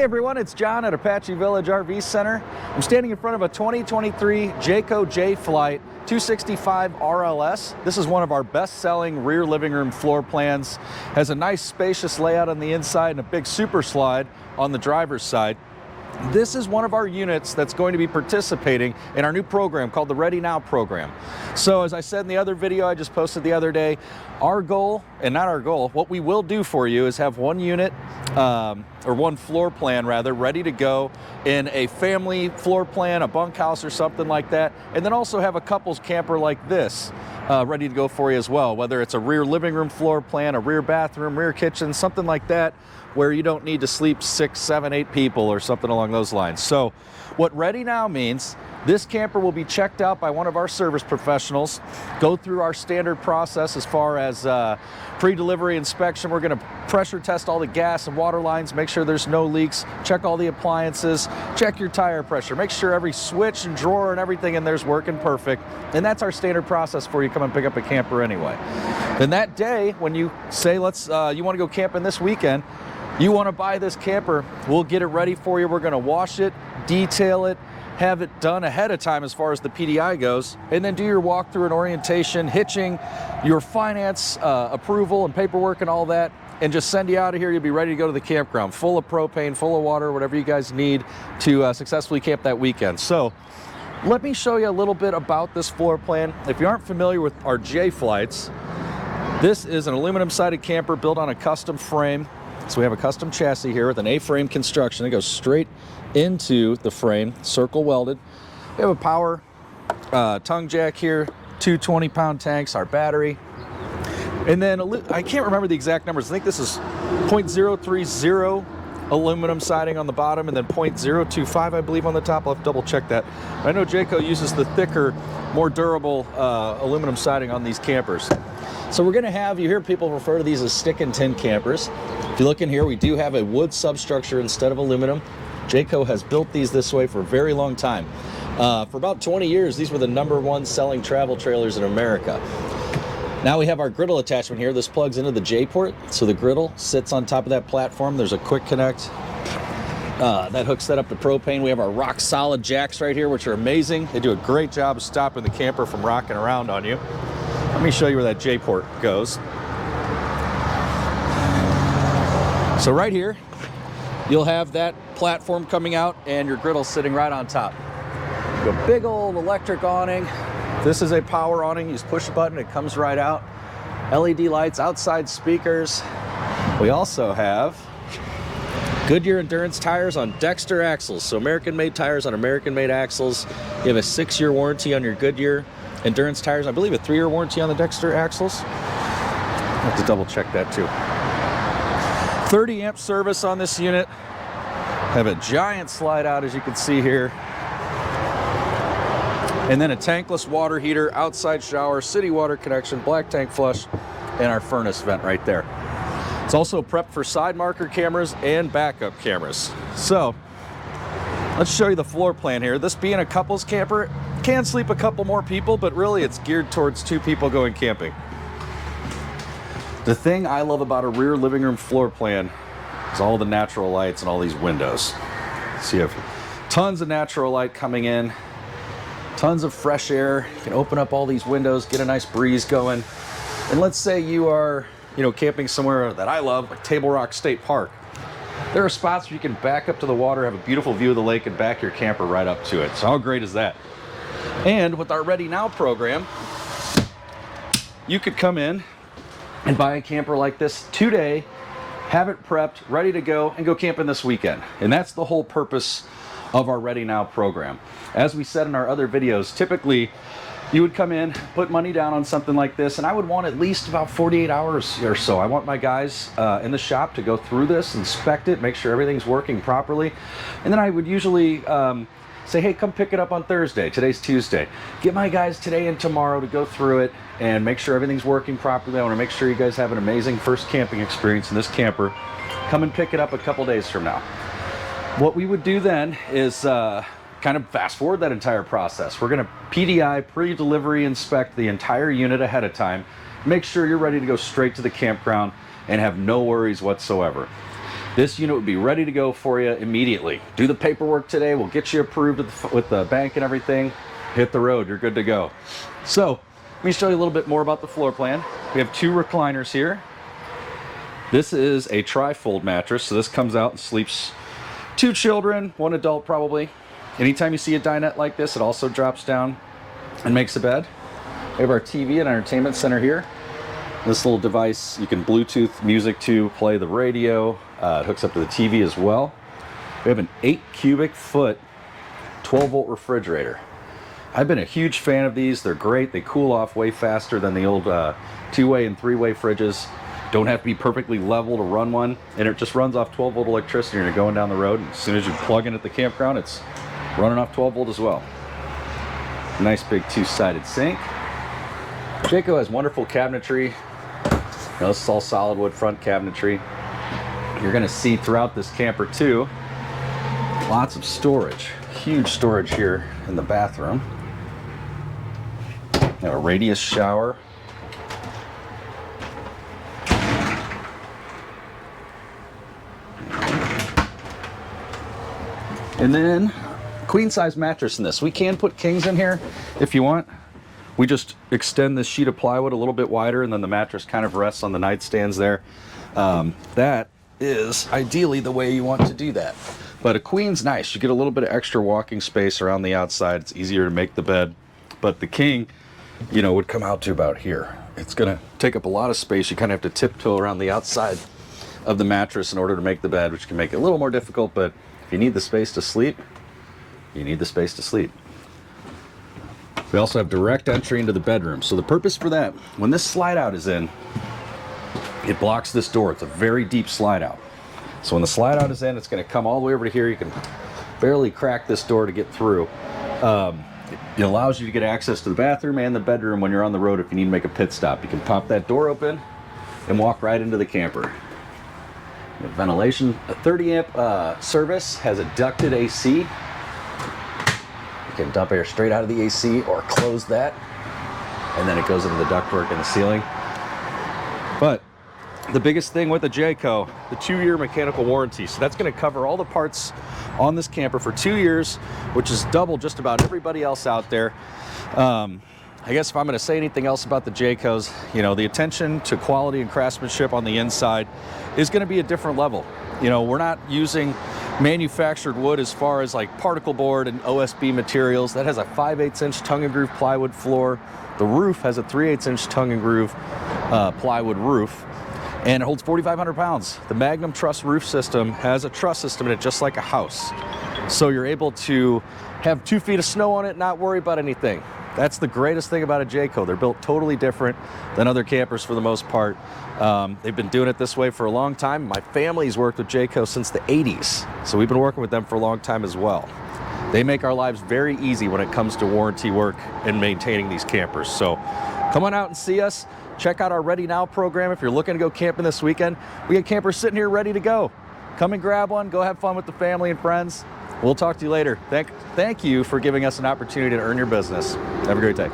everyone, it's John at Apache Village RV Center. I'm standing in front of a 2023 Jayco J-Flight 265 RLS. This is one of our best-selling rear living room floor plans. Has a nice spacious layout on the inside and a big super slide on the driver's side. This is one of our units that's going to be participating in our new program called the Ready Now program. So as I said in the other video I just posted the other day, our goal, and not our goal, what we will do for you is have one unit, or one floor plan rather, ready to go in a family floor plan, a bunkhouse or something like that, and then also have a couples camper like this ready to go for you as well, whether it's a rear living room floor plan, a rear bathroom, rear kitchen, something like that, where you don't need to sleep 6, 7, 8 people or something along those lines. So what Ready Now means, this camper will be checked out by one of our service professionals, go through our standard process as far as pre-delivery inspection. We're going to pressure test all the gas and water lines, make sure there's no leaks, check all the appliances, check your tire pressure, make sure every switch and drawer and everything in there is working perfect. And that's our standard process for you come and pick up a camper anyway. Then that day when you say you want to go camping this weekend, you want to buy this camper, we'll get it ready for you. We're going to wash it, detail it, have it done ahead of time as far as the PDI goes, and then do your walkthrough and orientation, hitching, your finance approval and paperwork and all that, and just send you out of here. You'll be ready to go to the campground, full of propane, full of water, whatever you guys need to successfully camp that weekend. So let me show you a little bit about this floor plan. If you aren't familiar with our J flights, this is an aluminum sided camper built on a custom frame. So we have a custom chassis here with an A-frame construction that goes straight into the frame, circle welded. We have a power tongue jack here, 2 20-pound tanks, our battery. And then I can't remember the exact numbers. I think this is 0.030 aluminum siding on the bottom and then 0.025 I believe on the top. I'll have to double check that. I know Jayco uses the thicker, more durable aluminum siding on these campers. So we're gonna have, you hear people refer to these as stick and tin campers. If you look in here, we do have a wood substructure instead of aluminum. Jayco has built these this way for a very long time. For about 20 years, these were the #1 selling travel trailers in America. Now we have our griddle attachment here. This plugs into the J port, so the griddle sits on top of that platform. There's a quick connect that hooks that up to propane. We have our rock solid jacks right here, which are amazing. They do a great job of stopping the camper from rocking around on you. Let me show you where that J port goes. So right here, you'll have that platform coming out and your griddle sitting right on top. A big old electric awning. This is a power awning. You just push a button, it comes right out. LED lights, outside speakers. We also have Goodyear Endurance tires on Dexter axles. So American-made tires on American-made axles. You have a 6-year warranty on your Goodyear Endurance tires. I believe a 3-year warranty on the Dexter axles. I have to double check that too. 30 amp service on this unit. Have a giant slide out as you can see here. And then a tankless water heater, outside shower, city water connection, black tank flush, and our furnace vent right there. It's also prepped for side marker cameras and backup cameras. So let's show you the floor plan here. This being a couples camper, can sleep a couple more people, but really it's geared towards 2 people going camping. The thing I love about a rear living room floor plan is all the natural lights and all these windows. So you have tons of natural light coming in, tons of fresh air. You can open up all these windows, get a nice breeze going. And let's say you are, camping somewhere that I love, like Table Rock State Park. There are spots where you can back up to the water, have a beautiful view of the lake, and back your camper right up to it. So how great is that? And with our Ready Now program, you could come in and buy a camper like this today, have it prepped, ready to go, and go camping this weekend. And that's the whole purpose of our Ready Now program. As we said in our other videos, typically you would come in, put money down on something like this, and I would want at least about 48 hours or so. I want my guys in the shop to go through this, inspect it, make sure everything's working properly. And then I would usually say, hey, come pick it up on Thursday. Today's Tuesday. Get my guys today and tomorrow to go through it and make sure everything's working properly. I want to make sure you guys have an amazing first camping experience in this camper. Come and pick it up a couple days from now. What we would do then is kind of fast forward that entire process. We're going to PDI, pre-delivery inspect the entire unit ahead of time. Make sure you're ready to go straight to the campground and have no worries whatsoever. this unit would be ready to go for you immediately. Do the paperwork today, we'll get you approved with the bank and everything. Hit the road, you're good to go. So let me show you a little bit more about the floor plan. We have 2 recliners here. This is a tri-fold mattress, so this comes out and sleeps 2 children, 1 adult probably. Anytime you see a dinette like this, it also drops down and makes a bed. We have our TV and entertainment center here. This little device you can Bluetooth music to, play the radio. It hooks up to the TV as well. We have an 8 cubic foot 12 volt refrigerator. I've been a huge fan of these. They're great. They cool off way faster than the old 2-way and 3-way fridges. Don't have to be perfectly level to run one, and it just runs off 12 volt electricity. You're going down the road, and as soon as you plug in at the campground, it's running off 12 volt as well. Nice big 2-sided sink. Jayco has wonderful cabinetry. Now, this is all solid wood front cabinetry. You're going to see throughout this camper too, lots of storage. Huge storage here in the bathroom. Got a radius shower. And then queen size mattress in this. We can put kings in here if you want. We just extend this sheet of plywood a little bit wider, and then the mattress kind of rests on the nightstands there. That is ideally the way you want to do that. But a queen's nice. You get a little bit of extra walking space around the outside. It's easier to make the bed. But the king, you know, would come out to about here. It's gonna take up a lot of space. You kind of have to tiptoe around the outside of the mattress in order to make the bed, which can make it a little more difficult, but if you need the space to sleep, you need the space to sleep. We also have direct entry into the bedroom. So the purpose for that, when this slide out is in, it blocks this door. It's a very deep slide out. So when the slide out is in, it's going to come all the way over to here. You can barely crack this door to get through. It allows you to get access to the bathroom and the bedroom when you're on the road if you need to make a pit stop. You can pop that door open and walk right into the camper. The ventilation, a 30 amp service, has a ducted AC. You can dump air straight out of the AC or close that, and then it goes into the ductwork in the ceiling. But the biggest thing with the Jayco, the 2-year mechanical warranty. So that's going to cover all the parts on this camper for 2 years, which is double just about everybody else out there. I guess if I'm going to say anything else about the Jaycos, you know, the attention to quality and craftsmanship on the inside is going to be a different level. You know, we're not using manufactured wood as far as like particle board and OSB materials. That has a 5/8 inch tongue and groove plywood floor. The roof has a 3/8 inch tongue and groove plywood roof, and it holds 4,500 pounds. The Magnum truss roof system has a truss system in it just like a house. So you're able to have 2 feet of snow on it, not worry about anything. That's the greatest thing about a Jayco. They're built totally different than other campers for the most part. They've been doing it this way for a long time. My family's worked with Jayco since the 80s, so we've been working with them for a long time as well. They make our lives very easy when it comes to warranty work and maintaining these campers. So come on out and see us. Check out our Ready Now program if you're looking to go camping this weekend. We got campers sitting here ready to go. Come and grab one, go have fun with the family and friends. We'll talk to you later. Thank you for giving us an opportunity to earn your business. Have a great day.